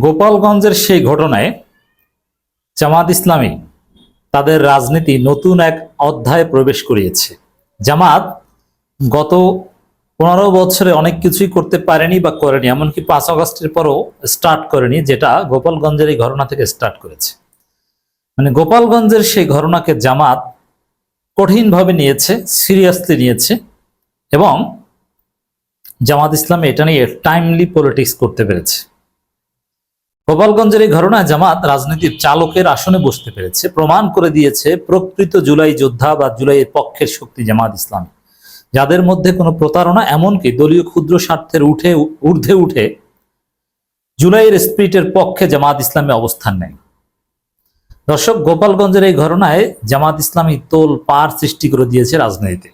গোপালগঞ্জের সেই ঘটনায় জামাত ইসলামী তাদের রাজনীতি নতুন এক অধ্যায়ে প্রবেশ করিয়েছে। জামাত গত 15 বছরে অনেক কিছুই করতে পারেনি বা করেনি, এমনকি 5 আগস্টের পরও স্টার্ট করেনি, যেটা গোপালগঞ্জের এই ঘটনা থেকে স্টার্ট করেছে। মানে গোপালগঞ্জের সেই ঘটনাকে জামাত কঠিনভাবে নিয়েছে, সিরিয়াসলি নিয়েছে, এবং জামাত ইসলামী এটা নিয়ে টাইমলি পলিটিক্স করতে পেরেছে। গোপালগঞ্জের এই ঘটনায় জামাত রাজনীতির চালকের আসনে বসতে পেরেছে, প্রমাণ করে দিয়েছে প্রকৃত জুলাই যোদ্ধা বা জুলাইয়ের পক্ষের শক্তি জামাত ইসলামী, যাদের মধ্যে কোনো প্রতারণা, এমনকি দলীয় ক্ষুদ্র স্বার্থের ঊর্ধ্বে উঠে জুলাইয়ের স্পিরিটের পক্ষে জামাত ইসলামী অবস্থান নেয়। দর্শক, গোপালগঞ্জের এই ঘটনায় জামাত ইসলামী তোল পার সৃষ্টি করে দিয়েছে রাজনীতিতে।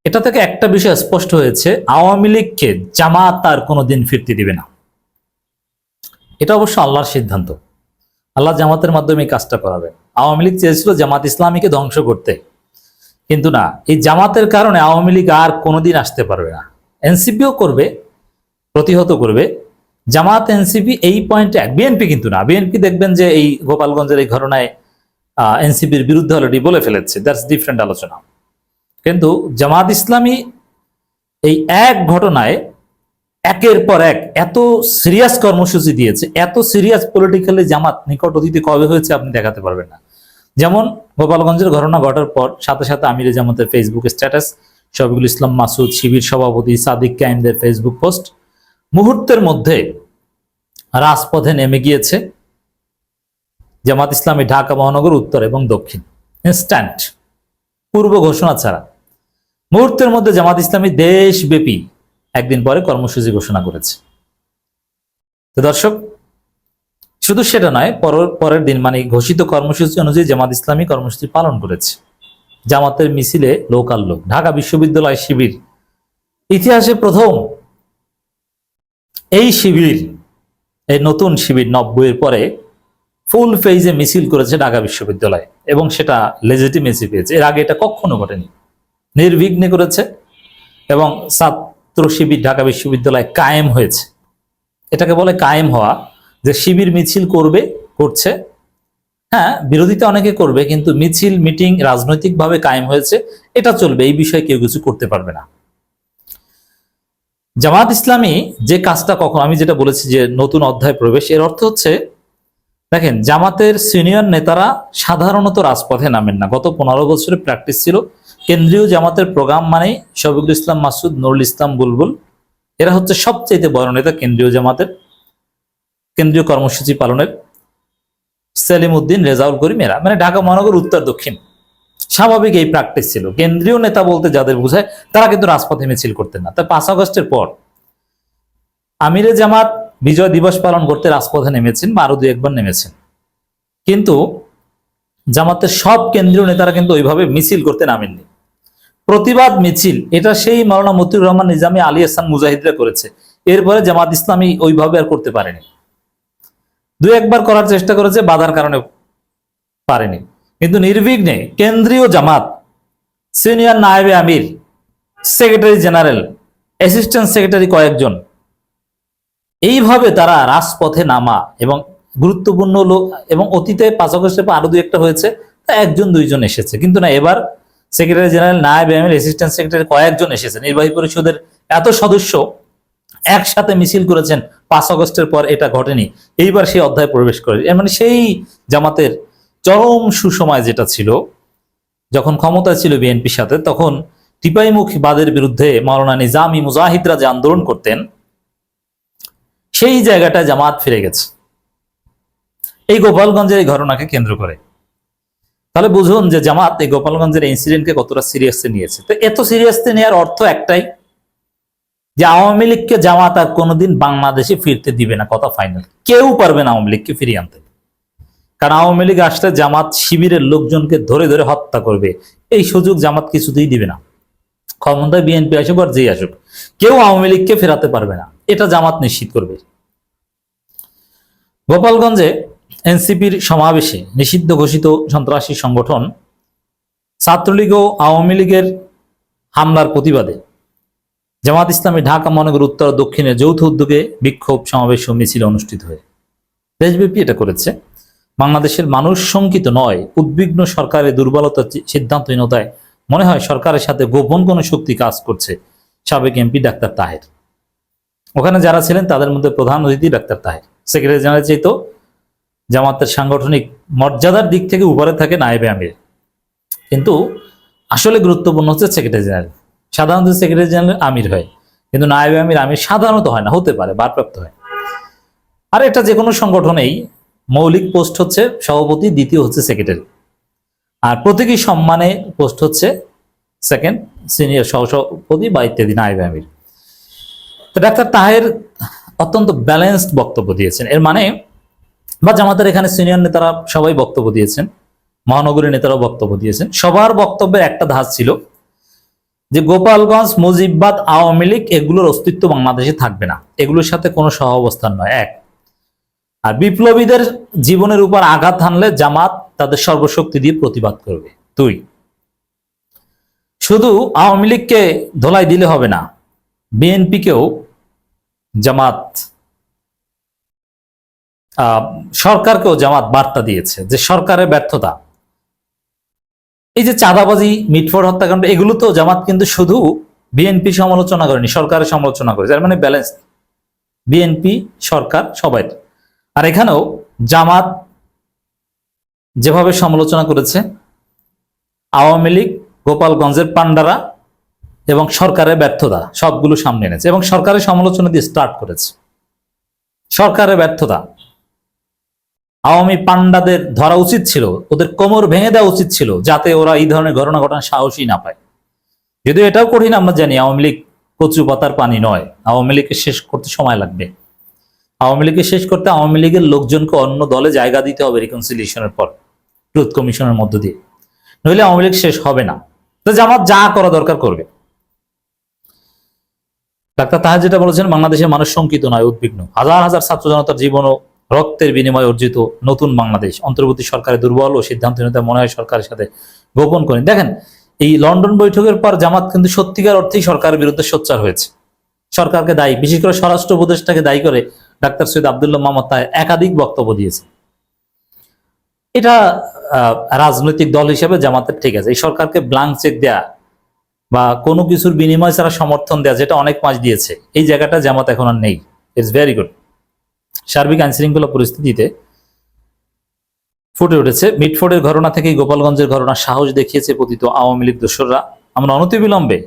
এটা থেকে একটা বিষয় স্পষ্ট হয়েছে, আওয়ামী লীগকে জামাত আর কোনোদিন ফিরতে দিবে না। এটা অবশ্য আল্লাহর সিদ্ধান্ত, আল্লাহ জামাতের মাধ্যমে এই কাজটা করাবে। আওয়ামী লীগ চেয়েছিল জামাত ইসলামীকে ধ্বংস করতে, কিন্তু না, এই জামাতের কারণে আওয়ামী লীগ আর কোনোদিন আসতে পারবে না। এনসিপিও করবে, প্রতিহত করবে। জামাত এনসিপি এই পয়েন্টে এক, বিএনপি কিন্তু না। বিএনপি দেখবেন যে এই গোপালগঞ্জের এই ঘটনায় এনসিপির বিরুদ্ধে অলরেডি বলে ফেলেছে, দ্যাটস ডিফারেন্ট আলোচনা। কিন্তু জামাত ইসলামী এই এক ঘটনায় একের পর এক এত সিরিয়াস কর্মসূচি দিয়েছে, এত সিরিয়াস পলিটিক্যালি জামাত নিকট অতীতে কবে হয়েছে আপনি দেখাতে পারবেন না। যেমন গোপালগঞ্জের ঘটনা ঘটার পর সাথে সাথে আমিরে জামাতের ফেসবুক স্ট্যাটাস, শফিকুল ইসলাম মাসুদ, শিবির সভাপতি সাদিক কায়েমদের ফেসবুক পোস্ট, মুহূর্তের মধ্যে রাজপথে নেমে গিয়েছে জামাত ইসলামী ঢাকা মহানগর উত্তর এবং দক্ষিণ। ইনস্ট্যান্ট, পূর্ব ঘোষণা ছাড়া মুহূর্তের মধ্যে জামাত ইসলামী দেশব্যাপী একদিন পরে কর্মসূচি ঘোষণা করেছে। তো দর্শক, শুধু সেটা নয়, পরের দিন মানে ঘোষিত কর্মসূচি অনুযায়ী জামাত ইসলামী কর্মসূচি পালন করেছে। জামাতের মিছিলে লোকাল লোক, ঢাকা বিশ্ববিদ্যালয় শিবির, ইতিহাসে প্রথম এই শিবির, এই নতুন শিবির 90-এর পরে ফুল ফেজে মিছিল করেছে ঢাকা বিশ্ববিদ্যালয়, এবং সেটা লেজিটিমেসি পেয়েছে। এর আগে এটা কখনো ঘটেনি, নির্বিঘ্নে করেছে, এবং ছাত্র শিবির ঢাকা বিশ্ববিদ্যালয় কায়েম হয়েছে। এটাকে বলে কায়েম হওয়া, যে শিবির মিছিল করছে, হ্যাঁ বিরোধিতা অনেকে করবে, কিন্তু মিছিল মিটিং রাজনৈতিকভাবে কায়েম হয়েছে, এটা চলবে, এই বিষয়ে কেউ কিছু করতে পারবে না। জামাত ইসলামী যে কাজটা, কখন আমি যেটা বলেছি যে নতুন অধ্যায় প্রবেশ, এর অর্থ হচ্ছে, দেখেন জামাতের সিনিয়র নেতারা সাধারণত রাজপথে নামেন না। গত 15 বছরের প্র্যাকটিস ছিল, কেন্দ্রীয় জামাতের প্রোগ্রাম মানে শফিকুল ইসলাম মাসুদ, নুরুল ইসলাম বুলবুল, এরা হচ্ছে সবচেয়ে বড় নেতা কেন্দ্রীয় জামাতের, কেন্দ্রীয় কর্মসূচি পালনের। সেলিম উদ্দিন, রেজাউল করিম, এরা মানে ঢাকা মহানগর উত্তর দক্ষিণ। স্বাভাবিক এই প্র্যাকটিস ছিল। কেন্দ্রীয় নেতা বলতে যাদের বোঝায়, তারা কিন্তু রাজপথে মিছিল করতেন না। তাই 5 আগস্টের পর আমিরে জামাত বিজয় দিবস পালন করতে রাজপথে নেমেছেন, বা আরো 2-1 বার নেমেছেন, কিন্তু জামাতের সব কেন্দ্রীয় নেতারা কিন্তু ওইভাবে মিছিল করতে নামেননি। প্রতিবাদ মিছিল এটা সেই মাওলানা মতিউর রহমান নিজামী, আলী হাসান মুজাহিদরা করেছে। এরপরে জামাত ইসলামী ওইভাবে আর করতে পারেনি। 2-1 বার করার চেষ্টা করেছে, বাধার কারণে পারেনি। কিন্তু নির্বিঘ্নে কেন্দ্রীয় জামাত, সিনিয়র নায়েবে আমির, সেক্রেটারি জেনারেল, অ্যাসিস্ট্যান্ট সেক্রেটারি কয়েকজন, এইভাবে তারা রাজপথে নামা, এবং গুরুত্বপূর্ণ লোক, এবং অতীতে 5 আগস্টের পর আরো 2-1টা হয়েছে, তা 1-2 জন এসেছে। কিন্তু না, এবার সেক্রেটারি জেনারেল, নায়েবে আমির, অ্যাসিস্ট্যান্ট সেক্রেটারি কয়েকজন এসেছে। নির্বাহী পরিষদের এত সদস্য একসাথে মিছিল করেছেন 5 আগস্টের পর, এটা ঘটেনি। এইবার সেই অধ্যায় প্রবেশ করে, মানে সেই জামাতের চরম সুসময় যেটা ছিল, যখন ক্ষমতায় ছিল বিএনপির সাথে, তখন টিপাইমুখীবাদের বিরুদ্ধে মাওলানা নিজামী মুজাহিদরা যে আন্দোলন করতেন, সেই জায়গাটায় জামাত ফিরে গেছে এই গোপালগঞ্জের এই ঘটনাকে কেন্দ্র করে। তাহলে বুঝুন যে জামাত এই গোপালগঞ্জের ইনসিডেন্টকে কতটা সিরিয়াসলি নিয়েছে। তো এত সিরিয়াসলি নেওয়ার অর্থ একটাই, যে আওয়ামী লীগকে জামাত আর কোনোদিন বাংলাদেশে ফিরতে দিবে না, কথা ফাইনাল। কেউ পারবে না আওয়ামী লীগকে ফিরিয়ে আনতে, কারণ আওয়ামী লীগ আসলে জামাত শিবিরের লোকজনকে ধরে ধরে হত্যা করবে, এই সুযোগ জামাত কিছুতেই দিবে না। ক্ষমতায় বিএনপি আসুক আর যেই আসুক, কেউ আওয়ামী লীগকে ফেরাতে পারবে না, এটা জামাত নিশ্চিত করবে। গোপালগঞ্জে এনসিপির সমাবেশে নিষিদ্ধ ঘোষিত সন্ত্রাসী সংগঠন ছাত্রলীগ ও আওয়ামী লীগের হামলার প্রতিবাদে জামাত ইসলামী ঢাকা মহানগর উত্তর ও দক্ষিণে যৌথ উদ্যোগে বিক্ষোভ সমাবেশ ও মিছিল অনুষ্ঠিত হয়ে দেশব্যাপী এটা করেছে। বাংলাদেশের মানুষ শঙ্কিত নয়, উদ্বিগ্ন সরকারের দুর্বলতা, সিদ্ধান্তহীনতায় মনে হয় সরকারের সাথে গোপন কোনো শক্তি কাজ করছে। সাবেক এমপি ডাক্তার তাহের, ওখানে যারা ছিলেন তাদের মধ্যে প্রধান অতিথি ডাক্তার তাহের। সেক্রেটারি জেনারেল চাইতো জামাতের সাংগঠনিক মর্যাদার দিক থেকে উপরে থাকে নায়েবে আমির, কিন্তু আসলে গুরুত্বপূর্ণ হচ্ছে সেক্রেটারি জেনারেল। সাধারণত সেক্রেটারি জেনারেল আমির হয়, কিন্তু নায়েবে আমির আমির সাধারণত হয় না, হতে পারে ভারপ্রাপ্ত হয়। আর এটা যে কোনো সংগঠনেই মৌলিক পোস্ট হচ্ছে সভাপতি, দ্বিতীয় হচ্ছে সেক্রেটারি, আর প্রতীকী সম্মানে পোস্ট হচ্ছে সেকেন্ড, সিনিয়র সহসভাপতি বা ইত্যাদি নায়েবে আমির। তো ডাক্তার তাহের অত্যন্ত ব্যালেন্সড বক্তব্য দিয়েছেন, এর মানে বা জামাতের এখানে সিনিয়র নেতারা সবাই বক্তব্য দিয়েছেন, মহানগরীর নেতারাও বক্তব্য দিয়েছেন। সবার বক্তব্যের একটা ধাঁচ ছিল যে গোপালগঞ্জ, মুজিববাদ, আওয়ামী লীগ এগুলোর অস্তিত্ব বাংলাদেশে থাকবে না, এগুলোর সাথে কোনো সহ অবস্থান নয়, এক। আর বিপ্লবীদের জীবনের উপর আঘাত হানলে জামাত তাদের সর্বশক্তি দিয়ে প্রতিবাদ করবে, দুই। শুধু আওয়ামী লীগকে ধোলাই দিলে হবে না, বিএনপিকেও জামাত, সরকারকেও জামাত বার্তা দিয়েছে যে সরকারের ব্যর্থতা, এই যে চাঁদাবাজি, মিটফোর্ড হত্যাকাণ্ড, এগুলো তো জামাত কিন্তু শুধু বিএনপি সমালোচনা করেনি, সরকারের সমালোচনা করেছে। তার মানে ব্যালেন্স, বিএনপি, সরকার, সবাই। আর এখানেও জামাত যেভাবে সমালোচনা করেছে, আওয়ামী লীগ, গোপালগঞ্জের পান্ডারা এবং সরকারের ব্যর্থতা সবগুলো সামনে এনেছে এবং সরকারের সমালোচনা দিয়ে স্টার্ট করেছে। সরকারের ব্যর্থতা, আওয়ামী পান্ডাদের ধরা উচিত ছিল, ওদের কোমর ভেঙে দেওয়া উচিত ছিল, যাতে ওরা এই ধরনের ঘটনা ঘটানোর সাহসই না পায়। যদিও এটাও কঠিন, আমরা জানি আওয়ামী লীগ কচু পাতার পানি নয়, আওয়ামী লীগকে শেষ করতে সময় লাগবে। আওয়ামী লীগকে শেষ করতে আওয়ামী লীগের লোকজনকে অন্য দলে জায়গা দিতে হবে রিকনসিলিয়েশনের পর, ট্রুথ কমিশনের মধ্য দিয়ে, নইলে আওয়ামী লীগ শেষ হবে না। তো জামাত যা করা দরকার করবে। ডাক্তার তাহের যেটা বলেছেন, বাংলাদেশের মানুষ শঙ্কিত নয়, উদ্বিগ্ন। হাজার হাজার ছাত্র জনতার জীবন ও রক্তের বিনিময়ে অর্জিত নতুন বাংলাদেশ অন্তর্বর্তী সরকারের দুর্বল ও সিদ্ধান্তহীনতা মনে হয় সরকারের সাথে গোপন করেন। দেখেন, এই লন্ডন বৈঠকের পর জামাত কিন্তু সত্যিকার অর্থেই সরকারের বিরুদ্ধে সোচ্চার হয়েছে। সরকারকে দায়ী, বিশেষ করে স্বরাষ্ট্র উপদেষ্টাকে দায়ী করে ডাক্তার সৈয়দ আব্দুল্লাহ মোহাম্মদ তাহের একাধিক বক্তব্য দিয়েছে। এটা রাজনৈতিক দল হিসেবে জামাতের ঠিক আছে। এই সরকারকে ব্ল্যাঙ্ক চেক দেয়া বা কোনো কিছুর বিনিময় ছাড়া সমর্থন দেয়া, যেটা অনেক মাস দিয়েছে, এই জায়গাটা জামাত এখন আর নেই। It's very good. সার্বিক আইনশৃঙ্খলা পরিস্থিতিতে ফুটে উঠেছে মিটফোর্ডের ঘটনা থেকেই গোপালগঞ্জের ঘটনা সাহস দেখিয়েছে পতিত আওয়ামী লীগ দোসররা। আমরা অনতিবিলম্বে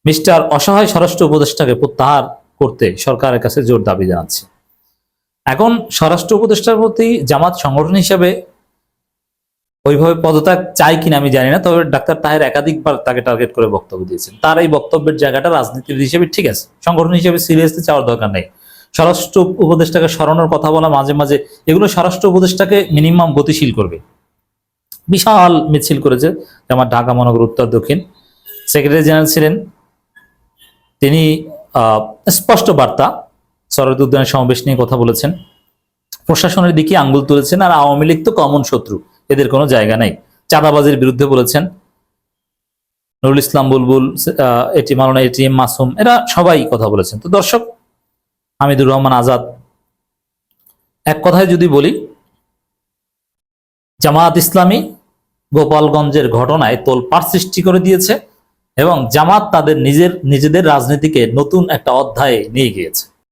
মিস্টার অসহায় স্বরাষ্ট্র উপদেষ্টাকে প্রত্যাহার করতে সরকারের কাছে জোর দাবি জানাচ্ছি। এখন স্বরাষ্ট্র উপদেষ্টার প্রতি জামাত সংগঠন হিসেবে ওইভাবে পদত্যাগ চাই কিনা আমি জানি না, তবে ডাক্তার তাহের একাধিকবার তাকে টার্গেট করে বক্তব্য দিয়েছেন। তার এই বক্তব্যের জায়গাটা রাজনীতিবিদ হিসেবে ঠিক আছে, সংগঠন হিসেবে সিরিয়াসলি চাওয়ার দরকার নেই। স্বরাষ্ট্র উপদেষ্টাকে সরানোর কথা বলা মাঝে মাঝে, এগুলো স্বরাষ্ট্র উপদেষ্টাকে মিনিমাম গতিশীল করবে। বিশাল মিছিল করেছে যেমন ঢাকা মহানগর উত্তর দক্ষিণ। সেক্রেটারি জেনারেল ছিলেন, তিনি স্পষ্ট বার্তা শরৎ উদ্যানের সমাবেশ নিয়ে কথা বলেছেন, প্রশাসনের দিকে আঙ্গুল তুলেছেন। আর আওয়ামী লীগ তো কমন শত্রু, এদের কোনো জায়গা নাই। চাঁদাবাজির বিরুদ্ধে বলেছেন, নুরুল ইসলাম বুলবুল, মাওলানা এটিএম মাসুম, এরা সবাই কথা বলেছেন। তো দর্শক, হামিদুর রহমান আজাদ, এক কথায় যদি বলি, জামায়াত ইসলামী গোপালগঞ্জের ঘটনায় তোলপাড় সৃষ্টি করে দিয়েছে এবং জামাত তাদের নিজেদের রাজনীতিকে নতুন একটা অধ্যায়ে নিয়ে গিয়েছে।